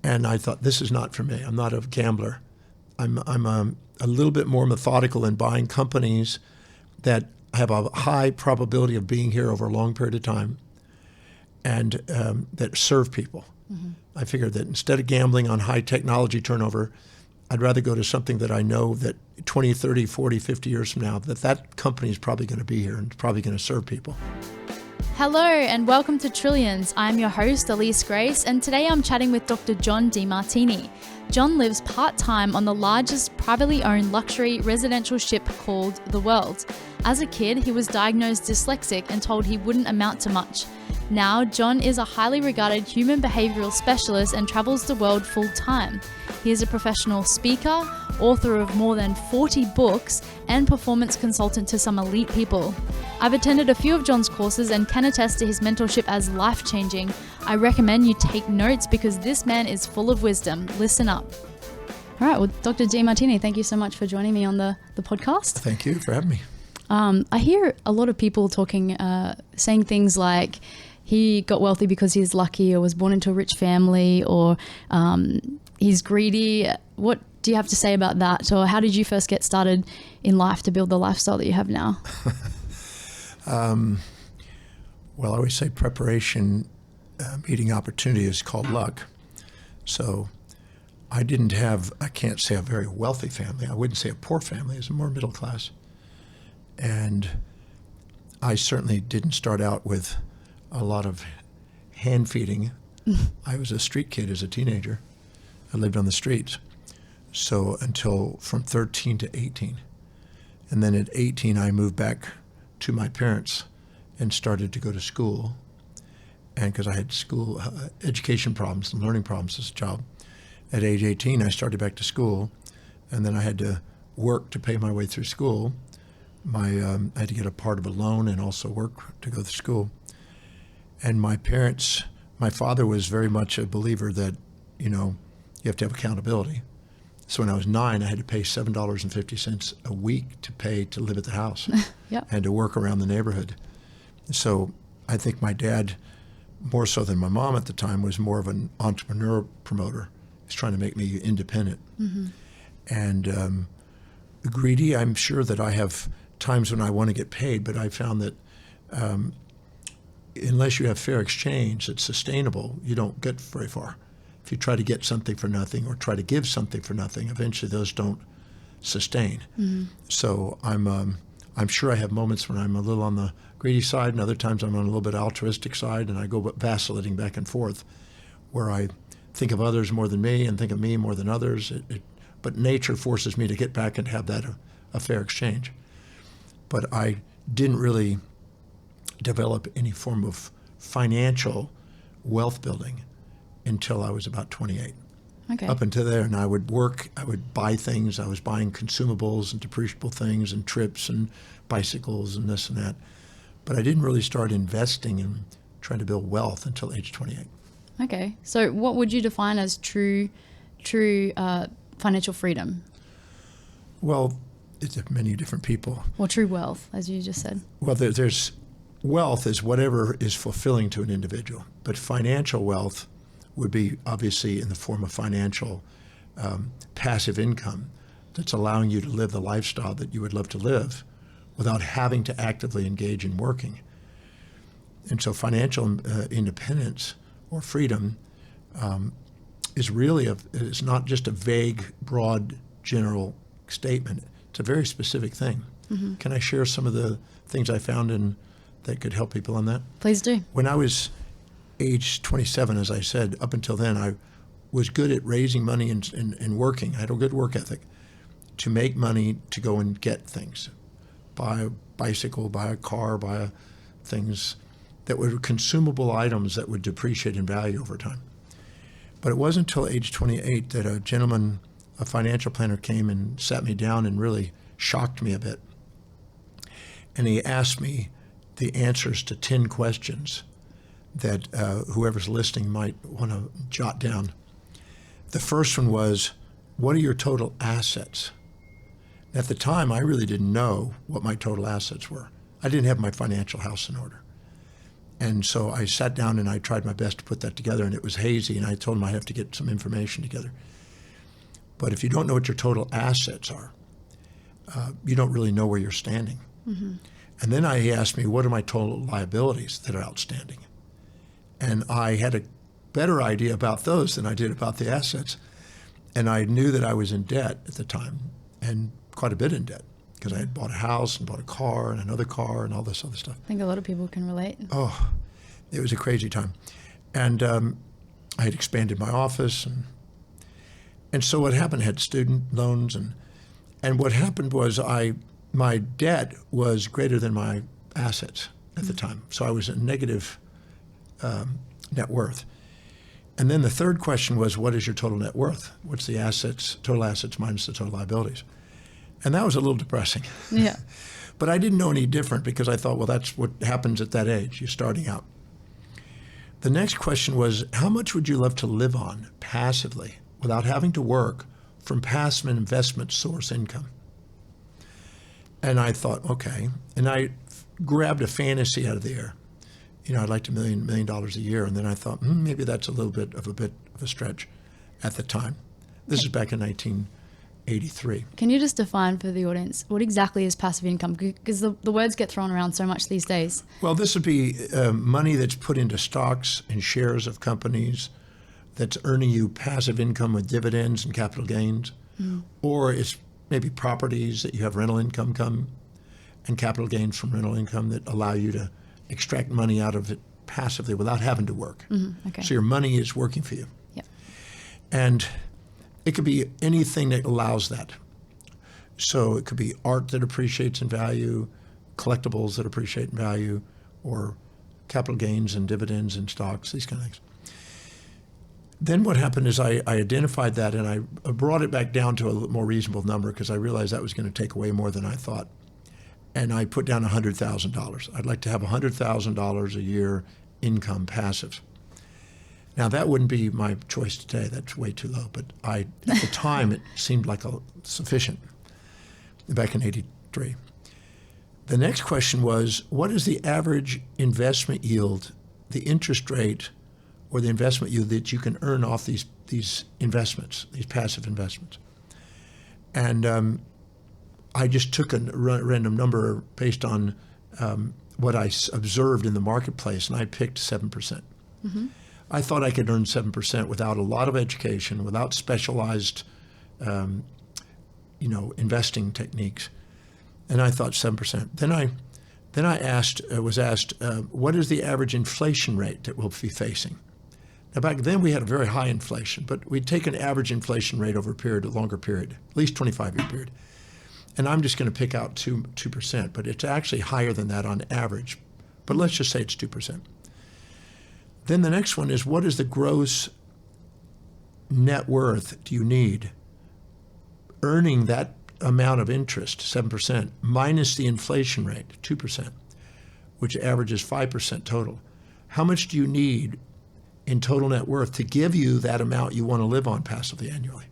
And I thought, this is not for me. I'm not a gambler. I'm a little bit more methodical in buying companies that have a high probability of being here over a long period of time and that serve people. Mm-hmm. I figured that instead of gambling on high technology turnover, I'd rather go to something that I know that 20, 30, 40, 50 years from now, that company is probably going to be here and probably going to serve people. Hello and welcome to Trillions. I'm your host, Alyse Grace, and today I'm chatting with Dr John Demartini. John lives part-time on the largest privately owned luxury residential ship called The World. As a kid, he was diagnosed dyslexic and told he wouldn't amount to much. Now, John is a highly regarded human behavioural specialist and travels the world full-time. He is a professional speaker, author of more than 40 books, and performance consultant to some elite people. I've attended a few of John's courses and can attest to his mentorship as life-changing. I recommend you take notes because this man is full of wisdom. Listen up. All right, well, Dr. Demartini, thank you so much for joining me on the podcast. Thank you for having me. I hear a lot of people talking, saying things like he got wealthy because he's lucky or was born into a rich family or he's greedy. What do you have to say about that? Or how did you first get started in life to build the lifestyle that you have now? Well, I always say preparation meeting opportunity is called luck. So I can't say a very wealthy family. I wouldn't say a poor family. It's a more middle class. And I certainly didn't start out with a lot of hand feeding. I was a street kid as a teenager. I lived on the streets. So until from 13 to 18. And then at 18, I moved back to my parents and started to go to school. And because I had school education problems and learning problems as a child. At age 18, I started back to school. And then I had to work to pay my way through school. I had to get a part of a loan and also work to go to school. And my father was very much a believer that, you have to have accountability. So when I was 9, I had to pay $7.50 a week to live at the house. Yep. And to work around the neighborhood. So I think my dad, more so than my mom at the time, was more of an entrepreneur promoter. He's trying to make me independent. Mm-hmm. And greedy, I'm sure that I have times when I want to get paid, but I found that unless you have fair exchange that's sustainable, you don't get very far. If you try to get something for nothing or try to give something for nothing, eventually those don't sustain. Mm-hmm. So I'm sure I have moments when I'm a little on the greedy side, and other times I'm on a little bit altruistic side, and I go vacillating back and forth, where I think of others more than me and think of me more than others. But nature forces me to get back and have that a fair exchange. But I didn't really develop any form of financial wealth building until I was about 28. Okay. Up until there, and I would work, I would buy things. I was buying consumables and depreciable things and trips and bicycles and this and that. But I didn't really start investing and trying to build wealth until age 28. Okay. So what would you define as true financial freedom? Well, it's many different people. Or true wealth, as you just said. Well, there's wealth is whatever is fulfilling to an individual. But financial wealth would be obviously in the form of financial passive income that's allowing you to live the lifestyle that you would love to live without having to actively engage in working. And so financial independence or freedom is really it's not just a vague, broad, general statement. It's a very specific thing. Mm-hmm. Can I share some of the things I found that could help people on that? Please do. When I was age 27, as I said, up until then, I was good at raising money and working. I had a good work ethic to make money to go and get things. Buy a bicycle, buy a car, buy things that were consumable items that would depreciate in value over time. But it wasn't until age 28 that a gentleman, a financial planner, came and sat me down and really shocked me a bit. And he asked me the answers to 10 questions that whoever's listening might want to jot down. The first one was, what are your total assets? At the time, I really didn't know what my total assets were. I didn't have my financial house in order. And so I sat down and I tried my best to put that together, and it was hazy, and I told him I have to get some information together. But if you don't know what your total assets are, you don't really know where you're standing. Mm-hmm. And then he asked me, what are my total liabilities that are outstanding? And I had a better idea about those than I did about the assets. And I knew that I was in debt at the time, and quite a bit in debt, because I had bought a house and bought a car and another car and all this other stuff. I think a lot of people can relate. Oh, it was a crazy time. And I had expanded my office. And so what happened, I had student loans. And what happened was my debt was greater than my assets at the time. So I was a negative net worth. And then the third question was, what is your total net worth? What's the total assets minus the total liabilities? And that was a little depressing. Yeah. But I didn't know any different, because I thought, well, that's what happens at that age. You're starting out. The next question was, how much would you love to live on passively without having to work from passive investment source income? And I thought, okay. And I grabbed a fantasy out of the air. I'd like $1 million a year. And then I thought, maybe that's a bit of a stretch at the time. This is back in 1983. Can you just define for the audience, what exactly is passive income? Because the words get thrown around so much these days. Well, this would be money that's put into stocks and shares of companies that's earning you passive income with dividends and capital gains. Mm. Or it's maybe properties that you have rental income and capital gains from rental income that allow you to extract money out of it passively without having to work. Mm-hmm. Okay. So your money is working for you. Yep. And it could be anything that allows that. So it could be art that appreciates in value, collectibles that appreciate in value, or capital gains and dividends and stocks, these kind of things. Then what happened is I identified that, and I brought it back down to a more reasonable number, because I realized that was going to take away more than I thought. And I put down $100,000. I'd like to have $100,000 a year income passive. Now, that wouldn't be my choice today. That's way too low. But at the time, it seemed like sufficient back in 83. The next question was, what is the average investment yield, the interest rate, or the investment yield that you can earn off these investments, these passive investments? And I just took a random number based on what I observed in the marketplace, and I picked 7%. Mm-hmm. I thought I could earn 7% without a lot of education, without specialized, investing techniques, and I thought 7%. Then I was asked, what is the average inflation rate that we'll be facing? Now, back then we had a very high inflation, but we'd take an average inflation rate over a longer period, at least 25-year period. And I'm just going to pick out 2%, but it's actually higher than that on average. But let's just say it's 2%. Then the next one is, what is the gross net worth do you need earning that amount of interest, 7%, minus the inflation rate, 2%, which averages 5% total? How much do you need in total net worth to give you that amount you want to live on passively annually?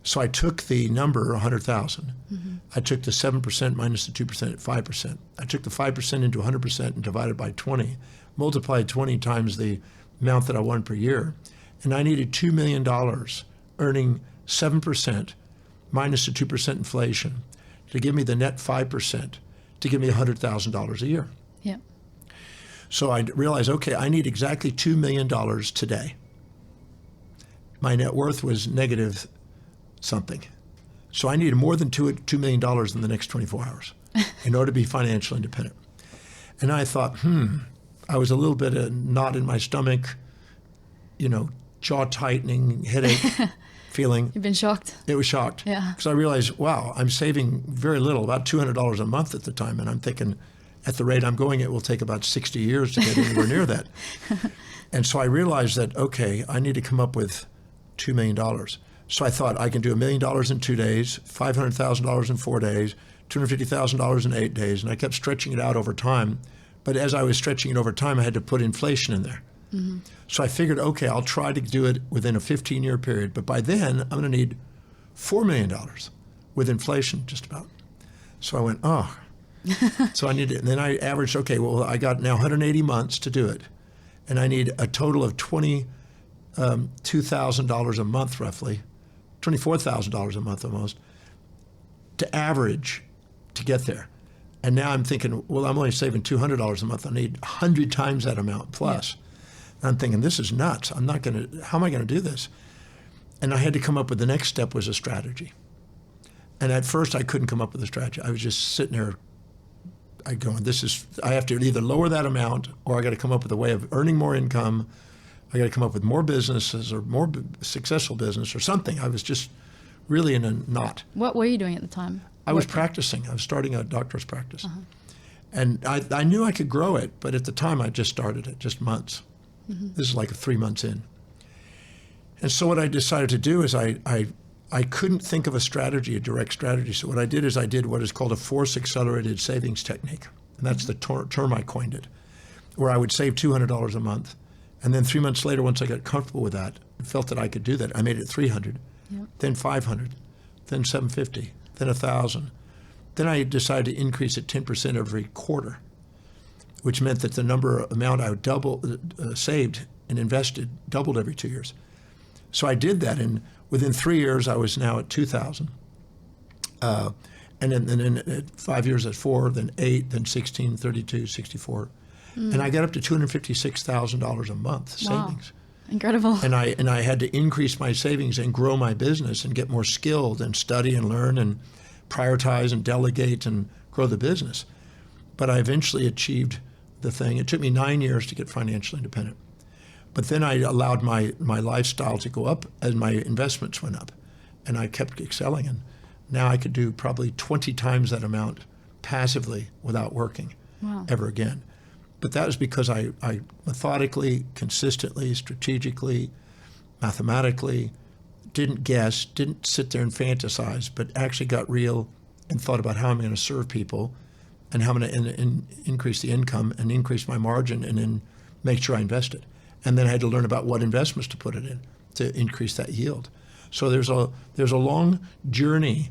So I took the number, 100,000. Mm-hmm. I took the 7% minus the 2% at 5%. I took the 5% into 100% and divided by 20, multiplied 20 times the amount that I wanted per year. And I needed $2 million earning 7% minus the 2% inflation to give me the net 5% to give me $100,000 a year. Yeah. So I realized, okay, I need exactly $2 million today. My net worth was negative something. So I needed more than $2 million in the next 24 hours in order to be financially independent. And I thought, I was a little bit of knot in my stomach, jaw tightening, headache feeling. You've been shocked? It was shocked. Yeah. Because I realized, wow, I'm saving very little, about $200 a month at the time. And I'm thinking, at the rate I'm going, it will take about 60 years to get anywhere near that. And so I realized that, okay, I need to come up with $2 million. So I thought I can do $1 million in 2 days, $500,000 in 4 days, $250,000 in 8 days. And I kept stretching it out over time. But as I was stretching it over time, I had to put inflation in there. Mm-hmm. So I figured, okay, I'll try to do it within a 15-year period. But by then, I'm going to need $4 million with inflation just about. So I went, So and then I averaged, okay, well, I got now 180 months to do it. And I need a total of $22,000 a month, roughly, $24,000 a month almost, to average to get there. And now I'm thinking, well, I'm only saving $200 a month. I need 100 times that amount plus. Yeah. And I'm thinking, this is nuts. How am I going to do this? And I had to come up with the next step was a strategy. And at first I couldn't come up with a strategy. I was just sitting there, I have to either lower that amount or I got to come up with a way of earning more income. I got to come up with more businesses or more successful business or something. I was just really in a knot. What were you doing at the time? I was practicing. I was starting a doctor's practice. And I knew I could grow it, but at the time I just started it, just months. This is like 3 months in. And so what I decided to do is I couldn't think of a strategy, a direct strategy. So what I did is I did what is called a force-accelerated savings technique. And that's the term I coined it, where I would save $200 a month. And then 3 months later, once I got comfortable with that, and felt that I could do that, I made it $300, then $500, then $750, then $1,000. Then I decided to increase it 10% every quarter, which meant that the amount I would saved and invested doubled every 2 years. So I did that, and within 3 years, I was now at $2,000. And then at 5 years at 4, then 8, then 16, 32, 64. And I got up to $256,000 a month savings. Incredible. And I had to increase my savings and grow my business and get more skilled and study and learn and prioritize and delegate and grow the business. But I eventually achieved the thing. It took me 9 years to get financially independent. But then I allowed my lifestyle to go up as my investments went up. And I kept excelling. And now I could do probably 20 times that amount passively without working ever again. But that was because I methodically, consistently, strategically, mathematically, didn't guess, didn't sit there and fantasize, but actually got real and thought about how I'm going to serve people and how I'm going to increase the income and increase my margin and then make sure I invest it. And then I had to learn about what investments to put it in to increase that yield. So there's a long journey.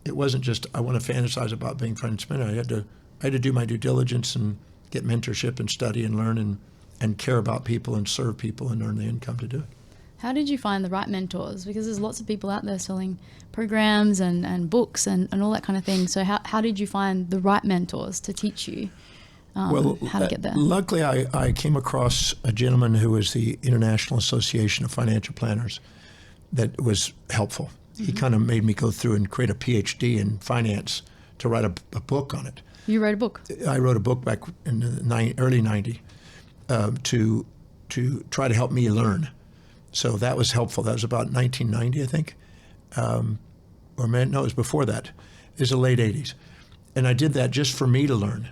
It wasn't just I want to fantasize about being financially independent. I had to do my due diligence and get mentorship and study and learn and care about people and serve people and earn the income to do it. How did you find the right mentors? Because there's lots of people out there selling programs and books and all that kind of thing. So how did you find the right mentors to teach you how to get there? Luckily, I came across a gentleman who was the International Association of Financial Planners that was helpful. He kind of made me go through and create a PhD in finance to write a book on it. You wrote a book? I wrote a book back in the early 90s to try to help me learn. So that was helpful. That was about 1990, I think. It was before that. It was the late 80s. And I did that just for me to learn.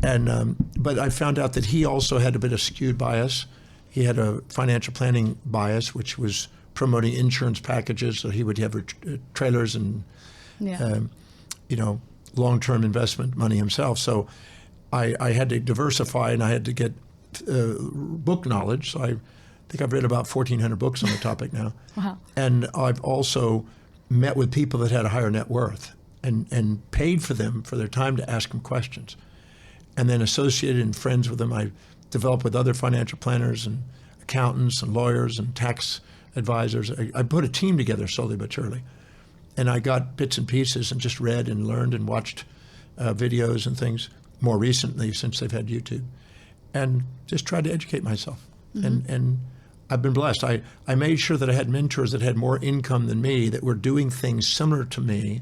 And but I found out that he also had a bit of skewed bias. He had a financial planning bias, which was promoting insurance packages. So he would have trailers and, long-term investment money himself. So I had to diversify and I had to get book knowledge. So I think I've read about 1,400 books on the topic now. Wow. And I've also met with people that had a higher net worth and paid for them for their time to ask them questions. And then associated and friends with them, I developed with other financial planners and accountants and lawyers and tax advisors. I put a team together slowly but surely. And I got bits and pieces and just read and learned and watched videos and things more recently since they've had YouTube. And just tried to educate myself. And I've been blessed. I made sure that I had mentors that had more income than me that were doing things similar to me,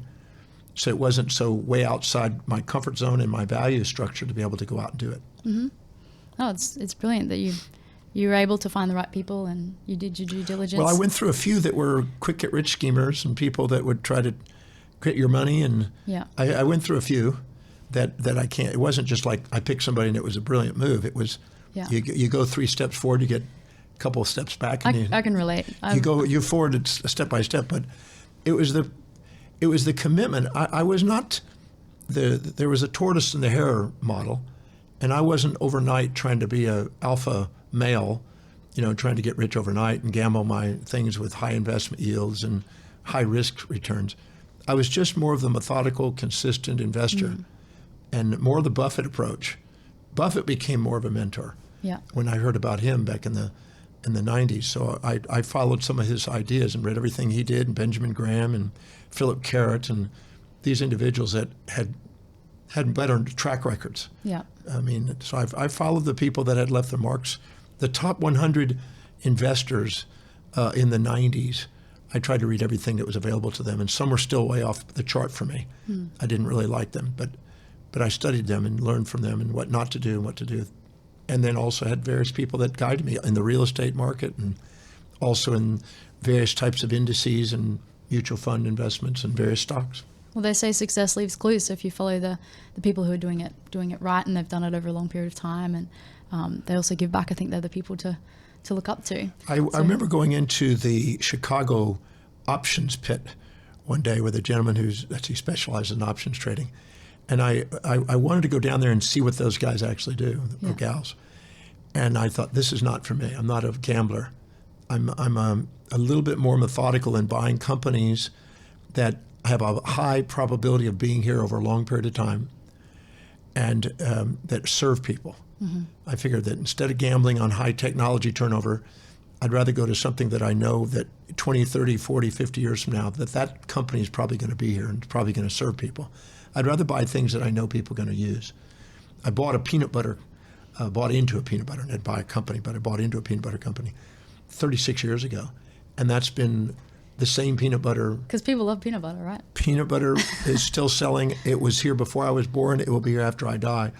so it wasn't so way outside my comfort zone and my value structure to be able to go out and do it. Oh, it's brilliant that you were able to find the right people and you did your due diligence. Well, I went through a few that were quick get rich schemers and people that would try to get your money, and I went through a few that I can't. It wasn't just like I picked somebody and it was a brilliant move. It was you go 3 steps forward, you get a couple of steps back. And I can relate. You forward it step by step, but it was the commitment. I was not there was a tortoise and the hare model, and I wasn't overnight trying to be a alpha male, trying to get rich overnight and gamble my things with high investment yields and high risk returns. I was just more of the methodical, consistent investor and more the Buffett approach. Buffett became more of a mentor when I heard about him back in the 90s. So I followed some of his ideas and read everything he did, and Benjamin Graham and Philip Carrot and these individuals that had better track records. Yeah. I mean, so I followed the people that had left their marks. The top 100 investors in the 90s, I tried to read everything that was available to them, and some were still way off the chart for me. I didn't really like them, but I studied them and learned from them and what not to do and what to do. And then also had various people that guided me in the real estate market and also in various types of indices and mutual fund investments and various stocks. Well, they say success leaves clues. So if you follow the people who are doing it right, and they've done it over a long period of time, and they also give back, I think they're the people to look up to. I remember going into the Chicago options pit one day with a gentleman he specializes in options trading. And I wanted to go down there and see what those guys actually do, or gals. And I thought, this is not for me. I'm not a gambler. I'm a little bit more methodical in buying companies that have a high probability of being here over a long period of time and that serve people. I figured that instead of gambling on high technology turnover, I'd rather go to something that I know that 20, 30, 40, 50 years from now, that company is probably going to be here and probably going to serve people. I'd rather buy things that I know people are going to use. I bought into a peanut butter, and I'd buy a company, but I bought into a peanut butter company 36 years ago. And that's been the same peanut butter. Because people love peanut butter, right? Peanut butter is still selling. It was here before I was born. It will be here after I die.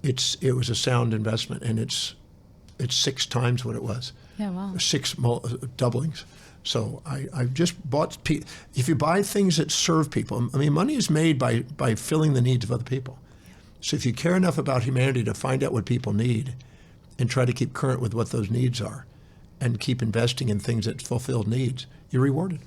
It was a sound investment, and it's 6 times what it was. Yeah, wow. 6 doublings. So I just bought. If you buy things that serve people, I mean, money is made by filling the needs of other people. So if you care enough about humanity to find out what people need, and try to keep current with what those needs are, and keep investing in things that fulfill needs, you're rewarded.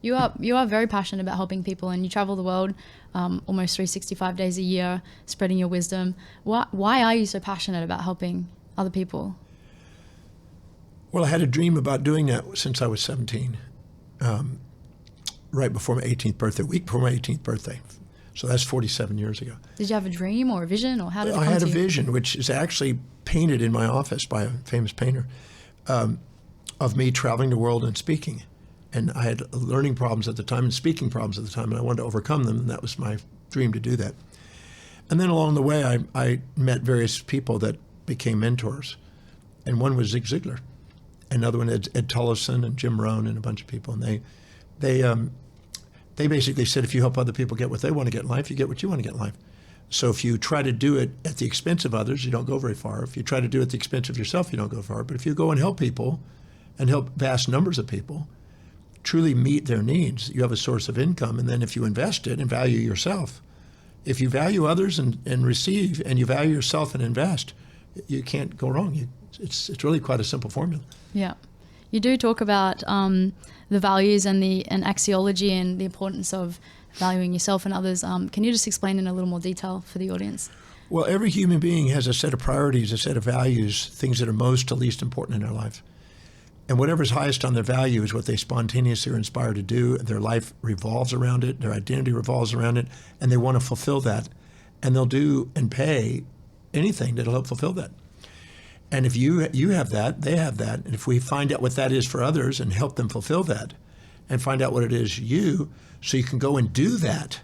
You are very passionate about helping people, and you travel the world almost 365 days a year, spreading your wisdom. Why are you so passionate about helping other people? Well, I had a dream about doing that since I was 17, right before my 18th birthday, week before my 18th birthday. So that's 47 years ago. Did you have a dream or a vision, or how did it come to you? I had a vision, which is actually painted in my office by a famous painter, of me traveling the world and speaking. And I had learning problems at the time and speaking problems at the time, and I wanted to overcome them, and that was my dream to do that. And then along the way, I met various people that became mentors. And one was Zig Ziglar. Another one, Ed Tullison and Jim Rohn and a bunch of people. And they basically said, if you help other people get what they want to get in life, you get what you want to get in life. So if you try to do it at the expense of others, you don't go very far. If you try to do it at the expense of yourself, you don't go far. But if you go and help people and help vast numbers of people truly meet their needs, you have a source of income. And then if you invest it and value yourself, if you value others and receive, and you value yourself and invest, you can't go wrong. It's really quite a simple formula. Yeah. You do talk about the values and axiology and the importance of valuing yourself and others. Can you just explain in a little more detail for the audience? Well, every human being has a set of priorities, a set of values, things that are most to least important in their life. And whatever's highest on their value is what they spontaneously are inspired to do. Their life revolves around it. Their identity revolves around it. And they want to fulfill that. And they'll do and pay anything that'll help fulfill that. And if you have that, they have that. And if we find out what that is for others and help them fulfill that, and find out what it is so you can go and do that.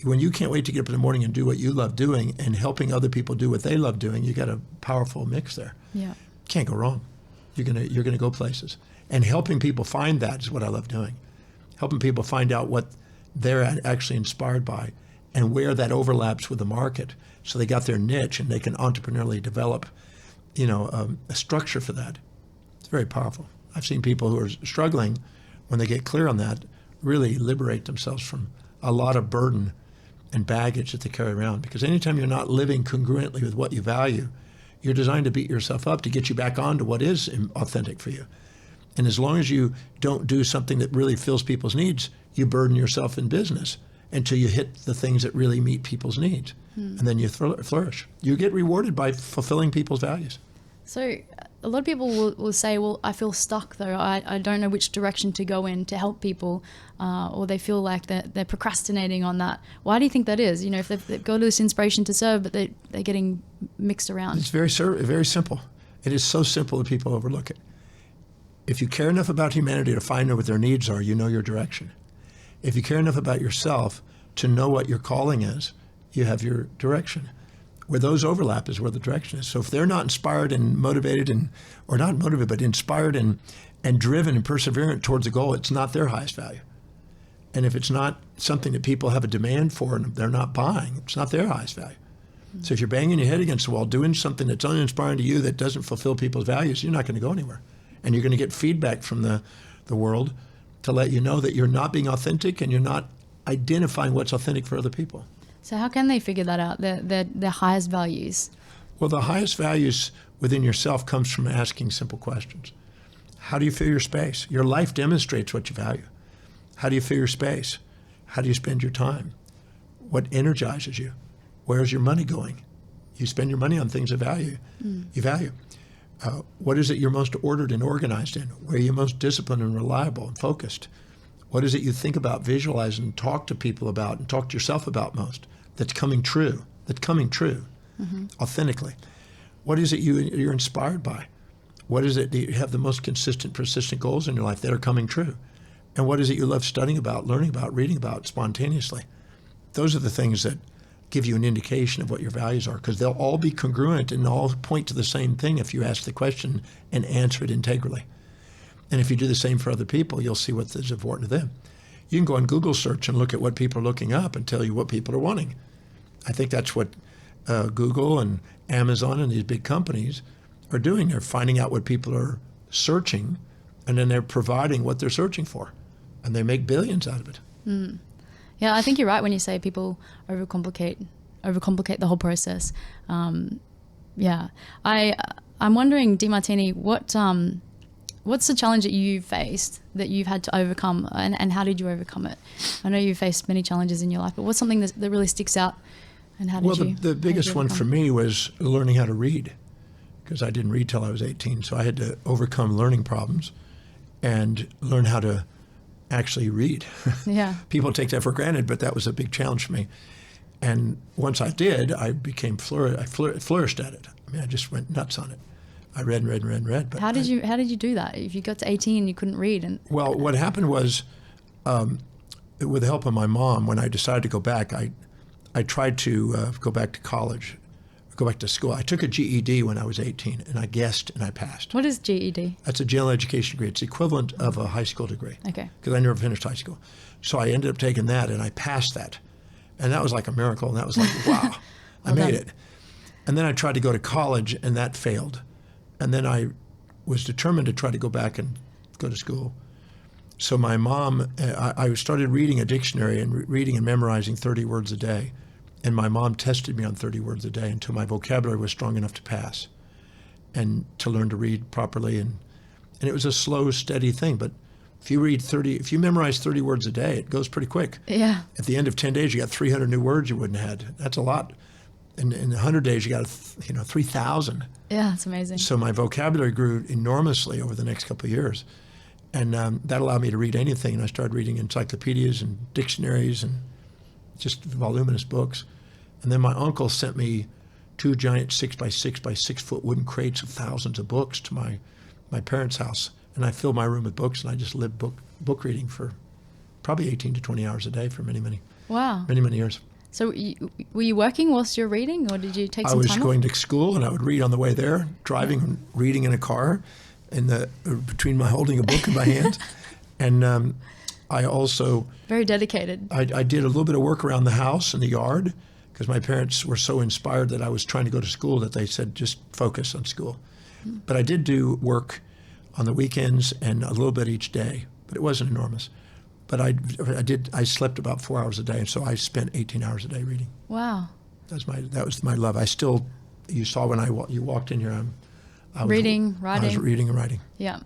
When you can't wait to get up in the morning and do what you love doing, and helping other people do what they love doing, you got a powerful mix there. Yeah. Can't go wrong. You're gonna go places. And helping people find that is what I love doing. Helping people find out what they're actually inspired by and where that overlaps with the market, so they got their niche and they can entrepreneurially develop a structure for that. It's very powerful. I've seen people who are struggling, when they get clear on that, really liberate themselves from a lot of burden and baggage that they carry around. Because anytime you're not living congruently with what you value, you're designed to beat yourself up to get you back onto what is authentic for you. And as long as you don't do something that really fills people's needs, you burden yourself in business until you hit the things that really meet people's needs. And then you flourish. You get rewarded by fulfilling people's values. So a lot of people will say, well, I feel stuck though. I don't know which direction to go in to help people, or they feel like they're procrastinating on that. Why do you think that is? If they've got this inspiration to serve, but they're getting mixed around. It's very simple. It is so simple that people overlook it. If you care enough about humanity to find out what their needs are, you know your direction. If you care enough about yourself to know what your calling is, you have your direction. Where those overlap is where the direction is. So if they're not inspired and motivated or not motivated, but inspired and driven and perseverant towards a goal, it's not their highest value. And if it's not something that people have a demand for and they're not buying, it's not their highest value. Mm-hmm. So if you're banging your head against the wall, doing something that's uninspiring to you that doesn't fulfill people's values, you're not going to go anywhere. And you're going to get feedback from the world to let you know that you're not being authentic and you're not identifying what's authentic for other people. So how can they figure that out, their highest values? Well, the highest values within yourself comes from asking simple questions. How do you fill your space? Your life demonstrates what you value. How do you fill your space? How do you spend your time? What energizes you? Where's your money going? You spend your money on things you value. What is it you're most ordered and organized in? Where are you most disciplined and reliable and focused? What is it you think about, visualize, and talk to people about and talk to yourself about most? That's coming true, mm-hmm. authentically. What is it you're inspired by? What is it that you have the most consistent, persistent goals in your life that are coming true? And what is it you love studying about, learning about, reading about spontaneously? Those are the things that give you an indication of what your values are, because they'll all be congruent and all point to the same thing if you ask the question and answer it integrally. And if you do the same for other people, you'll see what is important to them. You can go on Google search and look at what people are looking up and tell you what people are wanting. I think that's what Google and Amazon and these big companies are doing. They're finding out what people are searching, and then they're providing what they're searching for. And they make billions out of it. Mm. Yeah, I think you're right when you say people overcomplicate the whole process. I'm wondering, Demartini, what's the challenge that you faced that you've had to overcome, and how did you overcome it? I know you've faced many challenges in your life, but what's something that really sticks out, and how did you? Well, the biggest one for me was learning how to read, because I didn't read till I was 18, so I had to overcome learning problems and learn how to actually read. Yeah. People take that for granted, but that was a big challenge for me. And once I did, I became flourished at it. I mean, I just went nuts on it. I read. But how did you do that? If you got to 18 and you couldn't read, well, what happened was, with the help of my mom, when I decided to go back, I tried to go back to college, go back to school. I took a GED when I was 18, and I guessed and I passed. What is GED? That's a general education degree. It's the equivalent of a high school degree. Okay. Because I never finished high school, so I ended up taking that, and I passed that, and that was like a miracle. And that was like, wow, I made it. And then I tried to go to college, and that failed. And then I was determined to try to go back and go to school. So my mom, I started reading a dictionary and reading and memorizing 30 words a day. And my mom tested me on 30 words a day until my vocabulary was strong enough to pass and to learn to read properly. And it was a slow, steady thing. But if you memorize 30 words a day, it goes pretty quick. Yeah. At the end of 10 days, you got 300 new words you wouldn't have had. That's a lot. In 100 days, you got 3,000. Yeah, it's amazing. So my vocabulary grew enormously over the next couple of years. And that allowed me to read anything. And I started reading encyclopedias and dictionaries and just voluminous books. And then my uncle sent me 2 giant 6x6 by 6 foot wooden crates of thousands of books to my parents' house. And I filled my room with books, and I just lived book reading for probably 18 to 20 hours a day for many years. So were you working whilst you're reading, or did you take some time off? I was going to school, and I would read on the way there, driving and reading in a car, between holding a book in my hand. And I also... Very dedicated. I did a little bit of work around the house and the yard, because my parents were so inspired that I was trying to go to school that they said, just focus on school. Mm-hmm. But I did do work on the weekends and a little bit each day, but it wasn't enormous. But I slept about 4 hours a day, and so I spent 18 hours a day reading. Wow. That was my love. You saw when you walked in here, I was reading, writing. I was reading and writing. Yeah.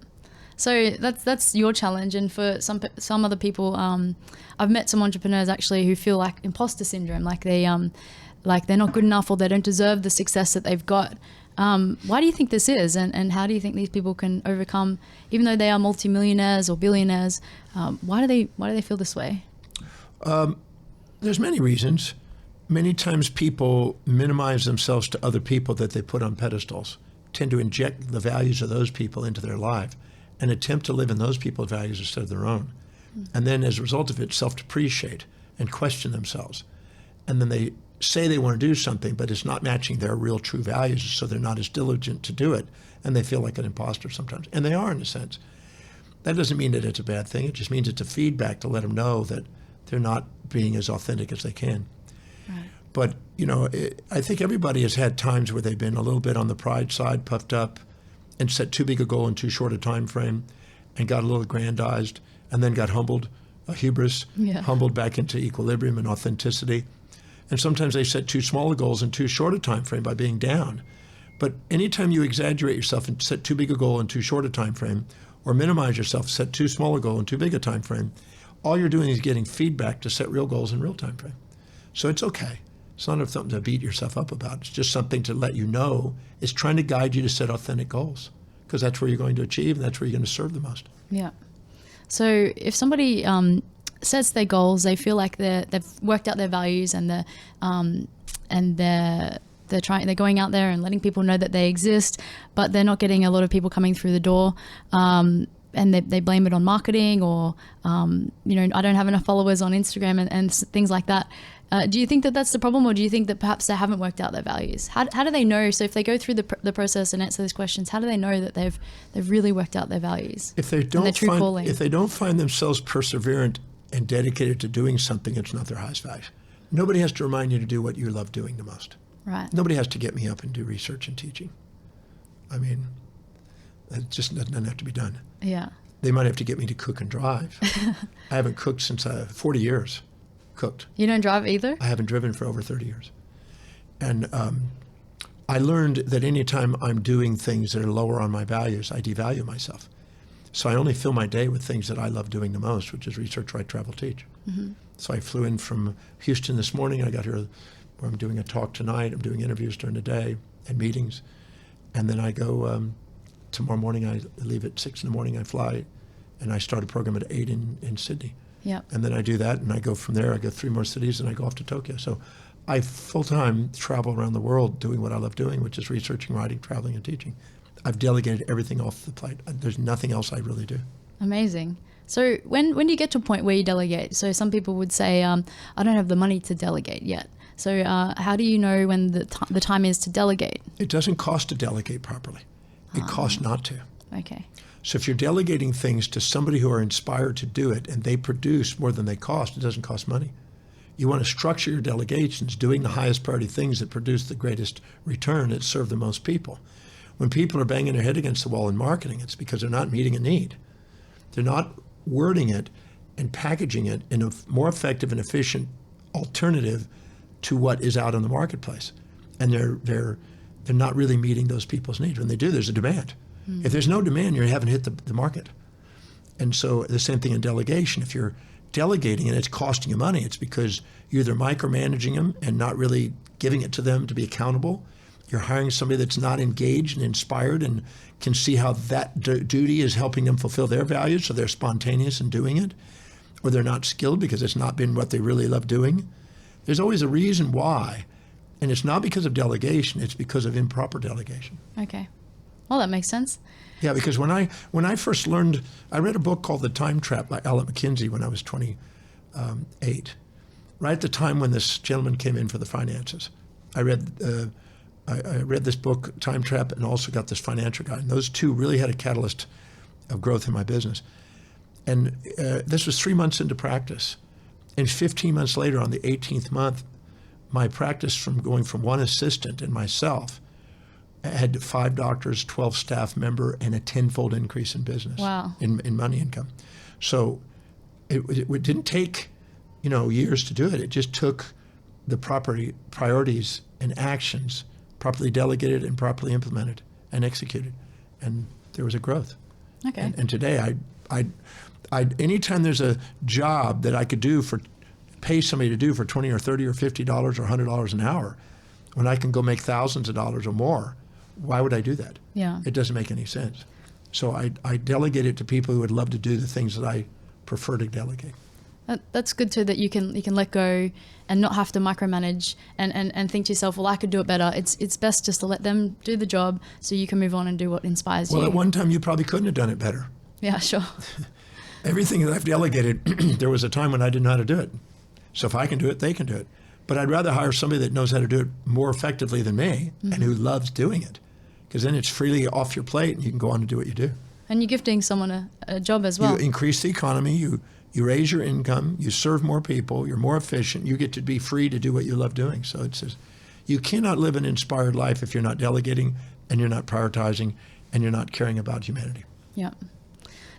So that's your challenge, and for some other people, I've met some entrepreneurs actually who feel like imposter syndrome, like they like they're not good enough or they don't deserve the success that they've got. Why do you think this is, and how do you think these people can overcome, even though they are multimillionaires or billionaires? Why do they feel this way? There's many reasons. Many times people minimize themselves to other people that they put on pedestals, tend to inject the values of those people into their life and attempt to live in those people's values instead of their own. And then as a result of it, self-depreciate and question themselves. And then they say they want to do something, but it's not matching their real true values, so they're not as diligent to do it, and they feel like an imposter sometimes. And they are, in a sense. That doesn't mean that it's a bad thing. It just means it's a feedback to let them know that they're not being as authentic as they can. Right. But, I think everybody has had times where they've been a little bit on the pride side, puffed up, and set too big a goal in too short a time frame, and got a little aggrandized, and then got humbled, hubris, humbled back into equilibrium and authenticity. And sometimes they set too small a goals in too short a time frame by being down. But anytime you exaggerate yourself and set too big a goal in too short a time frame, or minimize yourself, set too small a goal in too big a time frame, all you're doing is getting feedback to set real goals in real time frame. So it's okay. It's not something to beat yourself up about. It's just something to let you know. It's trying to guide you to set authentic goals, because that's where you're going to achieve and that's where you're going to serve the most. Yeah. So if somebody sets their goals, they feel like they've worked out their values and they're going out there and letting people know that they exist, but they're not getting a lot of people coming through the door. And they blame it on marketing or, I don't have enough followers on Instagram and things like that. Do you think that that's the problem, or do you think that perhaps they haven't worked out their values? How do they know? So if they go through the process and answer these questions, how do they know that they've really worked out their values? If they don't find themselves perseverant and dedicated to doing something, it's not their highest value. Nobody has to remind you to do what you love doing the most. Right. Nobody has to get me up and do research and teaching. I mean, it just doesn't have to be done. Yeah. They might have to get me to cook and drive. I haven't cooked since 40 years. Cooked. You don't drive either? I haven't driven for over 30 years. And I learned that anytime I'm doing things that are lower on my values, I devalue myself. So I only fill my day with things that I love doing the most, which is research, write, travel, teach. Mm-hmm. So I flew in from Houston this morning. I got here where I'm doing a talk tonight. I'm doing interviews during the day and meetings. And then I go tomorrow morning. I leave at 6 in the morning. I fly, and I start a program at 8 in Sydney. Yeah. And then I do that, and I go from there. I go 3 more cities, and I go off to Tokyo. So I full-time travel around the world doing what I love doing, which is researching, writing, traveling, and teaching. I've delegated everything off the plate. There's nothing else I really do. Amazing. So when do you get to a point where you delegate? So some people would say, I don't have the money to delegate yet. So how do you know when the time is to delegate? It doesn't cost to delegate properly. It costs not to. Okay. So if you're delegating things to somebody who are inspired to do it and they produce more than they cost, it doesn't cost money. You want to structure your delegations doing the highest priority things that produce the greatest return that serve the most people. When people are banging their head against the wall in marketing, it's because they're not meeting a need. They're not wording it and packaging it in a more effective and efficient alternative to what is out in the marketplace. And they're not really meeting those people's needs. When they do, there's a demand. If there's no demand, you haven't hit the market. And so the same thing in delegation. If you're delegating and it's costing you money, it's because you're either micromanaging them and not really giving it to them to be accountable. You're hiring somebody that's not engaged and inspired and can see how that duty is helping them fulfill their values, so they're spontaneous in doing it. Or they're not skilled because it's not been what they really love doing. There's always a reason why. And it's not because of delegation, it's because of improper delegation. Okay. Well, that makes sense. Yeah, because when I first learned, I read a book called The Time Trap by Ellen McKinsey when I was 28, right at the time when this gentleman came in for the finances. I read this book, Time Trap, and also got this financial guide. And those two really had a catalyst of growth in my business. And this was 3 months into practice. And 15 months later, on the 18th month, my practice from going from one assistant and myself had 5 doctors, 12 staff member, and a 10-fold increase in business. Wow. in money income. So it didn't take, years to do it. It just took the proper priorities and actions, properly delegated and properly implemented and executed, and there was a growth. Okay. And today, I anytime there's a job that I could do for pay somebody to do for $20 or $30 or $50 or $100 an hour when I can go make thousands of dollars or more? Why would I do that? Yeah. It doesn't make any sense. So I delegate it to people who would love to do the things that I prefer to delegate. That's good too, that you can let go and not have to micromanage and think to yourself, well, I could do it better. It's best just to let them do the job so you can move on and do what inspires you. Well, at one time you probably couldn't have done it better. Yeah, sure. Everything that I've delegated, there was a time when I didn't know how to do it. So if I can do it, they can do it. But I'd rather hire somebody that knows how to do it more effectively than me and who loves doing it, because then it's freely off your plate and you can go on and do what you do. And you're gifting someone a job as well. You increase the economy, you raise your income, you serve more people, you're more efficient, you get to be free to do what you love doing. So it says you cannot live an inspired life if you're not delegating and you're not prioritizing and you're not caring about humanity. Yeah.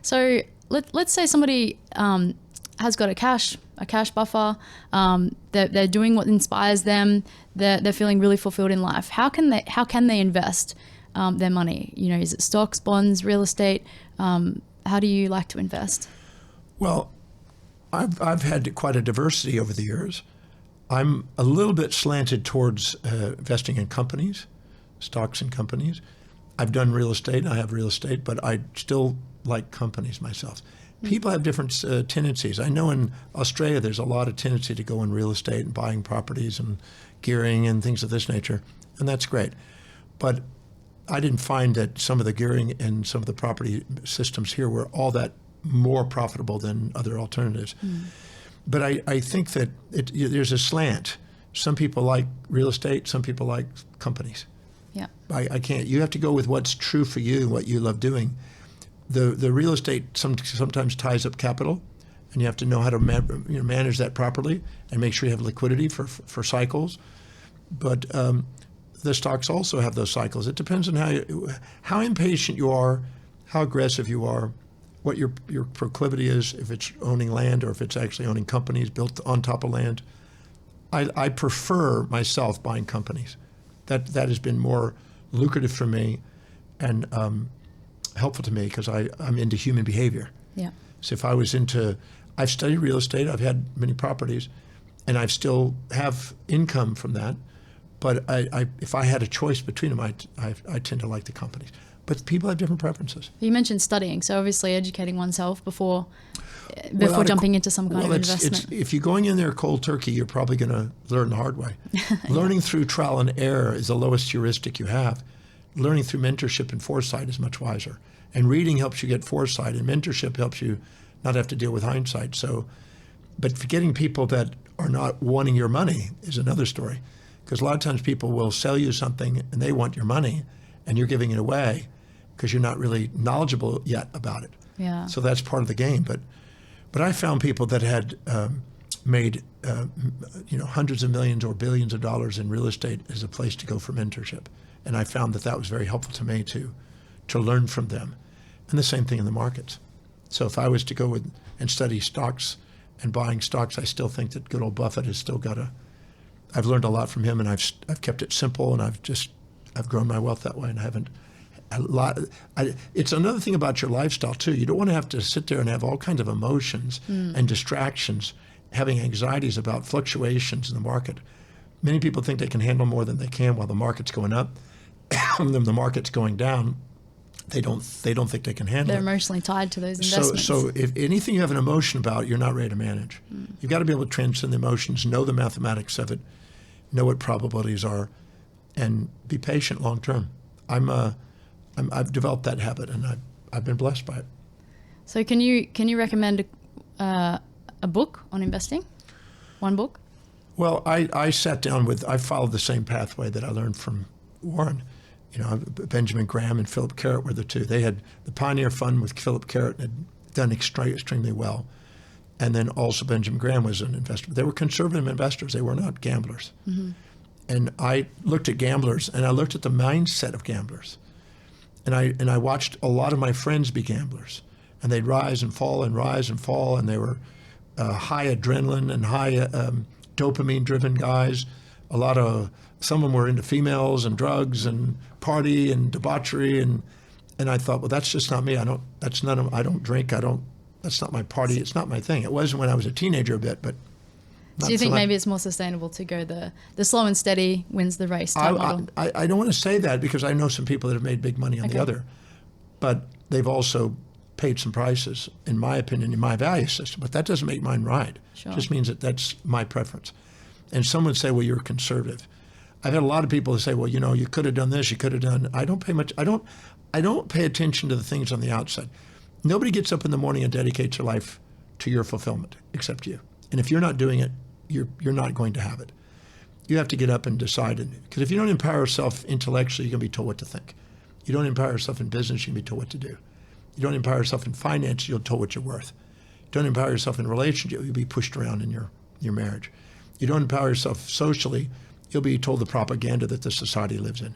So let's say somebody has got a cash buffer, they're doing what inspires them, they're feeling really fulfilled in life. How can they invest their money? Is it stocks, bonds, real estate? How do you like to invest? Well, I've had quite a diversity over the years. I'm a little bit slanted towards investing in companies, stocks and companies. I've done real estate, I have real estate, but I still like companies myself. People have different tendencies. I know in Australia there's a lot of tendency to go in real estate and buying properties and gearing and things of this nature, and that's great. But I didn't find that some of the gearing and some of the property systems here were all that more profitable than other alternatives. But I think that there's a slant. Some people like real estate, some people like companies. Yeah. I can't. You have to go with what's true for you, what you love doing. The real estate sometimes ties up capital, and you have to know how to manage that properly and make sure you have liquidity for cycles. But the stocks also have those cycles. It depends on how impatient you are, how aggressive you are, what your proclivity is, if it's owning land or if it's actually owning companies built on top of land. I prefer myself buying companies. That has been more lucrative for me and helpful to me because I'm into human behavior. Yeah. So if I've studied real estate, I've had many properties, and I still have income from that. But if I had a choice between them, I tend to like the companies. But people have different preferences. You mentioned studying, so obviously educating oneself before jumping into some kind of investment. If you're going in there cold turkey, you're probably going to learn the hard way. Learning through trial and error is the lowest heuristic you have. Learning through mentorship and foresight is much wiser. And reading helps you get foresight, and mentorship helps you not have to deal with hindsight. But for getting people that are not wanting your money is another story. Because a lot of times people will sell you something and they want your money, and you're giving it away because you're not really knowledgeable yet about it. Yeah. So that's part of the game. But I found people that had made hundreds of millions or billions of dollars in real estate as a place to go for mentorship. And I found that was very helpful to me to learn from them. And the same thing in the markets. So if I was to go and study stocks and buying stocks, I still think that good old Buffett has still got I've learned a lot from him, and I've kept it simple, and I've grown my wealth that way, and I haven't a lot. It's another thing about your lifestyle too. You don't want to have to sit there and have all kinds of emotions and distractions, having anxieties about fluctuations in the market. Many people think they can handle more than they can while the market's going up. When the market's going down, they don't think they can handle it. They're emotionally tied to those investments. So if anything you have an emotion about, you're not ready to manage. You've got to be able to transcend the emotions, know the mathematics of it, know what probabilities are, and be patient long term. I've developed that habit, and I've been blessed by it. So can you recommend a book on investing? One book? Well, I sat down I followed the same pathway that I learned from Warren. Benjamin Graham and Philip Carrot were the two. They had the Pioneer Fund with Philip Carrot had done extremely well. And then also Benjamin Graham was an investor. They were conservative investors. They were not gamblers. Mm-hmm. And I looked at gamblers, and I looked at the mindset of gamblers. And I watched a lot of my friends be gamblers. And they'd rise and fall, and they were high adrenaline and high dopamine-driven guys. Some of them were into females and drugs and party and debauchery, and I thought, well, that's just not me. I don't drink. That's not my party. It's not my thing. It was when I was a teenager a bit, but So you think maybe it's more sustainable to go the slow and steady wins the race type model? I don't want to say that because I know some people that have made big money on the other, but they've also paid some prices, in my opinion, in my value system. But that doesn't make mine right. Sure. It just means that that's my preference. And some would say, well, you're conservative. I've had a lot of people who say, well, you could have done this, you could have done. I don't pay attention to the things on the outside. Nobody gets up in the morning and dedicates their life to your fulfillment except you. And if you're not doing it, you're not going to have it. You have to get up and decide. Because if you don't empower yourself intellectually, you're going to be told what to think. You don't empower yourself in business, you're going to be told what to do. You don't empower yourself in finance, you're told what you're worth. You don't empower yourself in a relationship, you'll be pushed around in your marriage. You don't empower yourself socially, you'll be told the propaganda that the society lives in.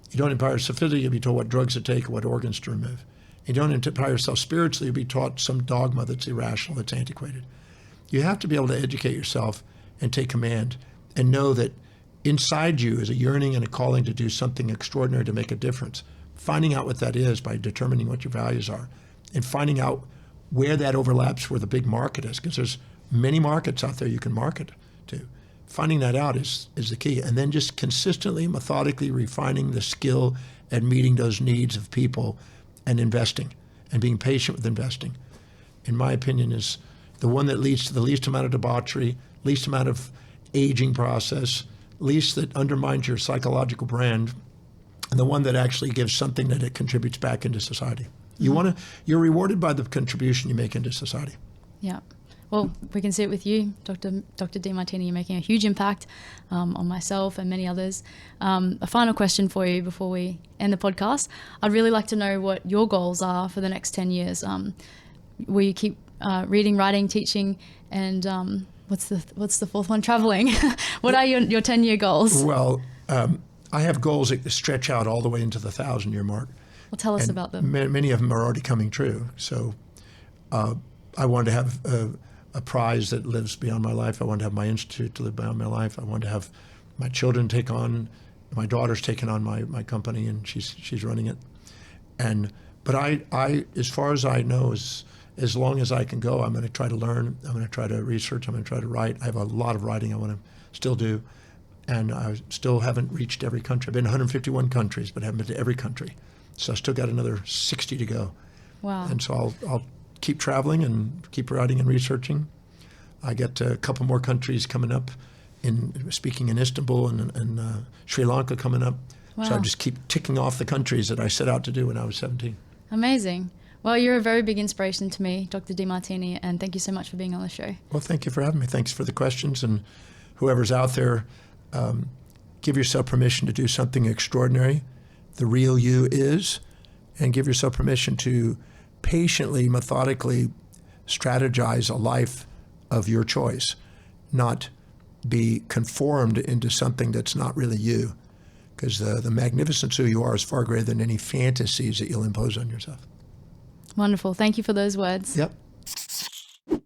You don't empower yourself physically, you'll be told what drugs to take, what organs to remove. You don't empower yourself spiritually, you'll be taught some dogma that's irrational, that's antiquated. You have to be able to educate yourself and take command and know that inside you is a yearning and a calling to do something extraordinary to make a difference. Finding out what that is by determining what your values are and finding out where that overlaps where the big market is, because there's many markets out there you can market to. Finding that out is the key. And then just consistently, methodically refining the skill at meeting those needs of people and investing and being patient with investing, in my opinion, is the one that leads to the least amount of debauchery, least amount of aging process, least that undermines your psychological brand, and the one that actually gives something that it contributes back into society. You're rewarded by the contribution you make into society. Yeah. Well, we can see it with you, Dr. Demartini. You're making a huge impact on myself and many others. A final question for you before we end the podcast. I'd really like to know what your goals are for the next 10 years. Will you keep reading, writing, teaching, and what's the fourth one? Traveling. What are your 10-year goals? Well, I have goals that stretch out all the way into the 1,000-year mark. Well, tell us about them. Many of them are already coming true. So I want to have a prize that lives beyond my life. I want to have my institute to live beyond my life. I want to have my children take on, my daughter's taken on my company, and she's running it. But I, as far as I know, as long as I can go, I'm going to try to learn. I'm going to try to research. I'm going to try to write. I have a lot of writing I want to still do. And I still haven't reached every country. I've been to 151 countries, but haven't been to every country. So I still got another 60 to go. Wow. And so I'll keep traveling and keep writing and researching. I got a couple more countries coming up, speaking in Istanbul and Sri Lanka coming up. Wow. So I just keep ticking off the countries that I set out to do when I was 17. Amazing. Well, you're a very big inspiration to me, Dr. Demartini, and thank you so much for being on the show. Well, thank you for having me. Thanks for the questions. And whoever's out there, give yourself permission to do something extraordinary. The real you is, and give yourself permission to patiently, methodically strategize a life of your choice, not be conformed into something that's not really you, because the magnificence of who you are is far greater than any fantasies that you'll impose on yourself. Wonderful. Thank you for those words. Yep.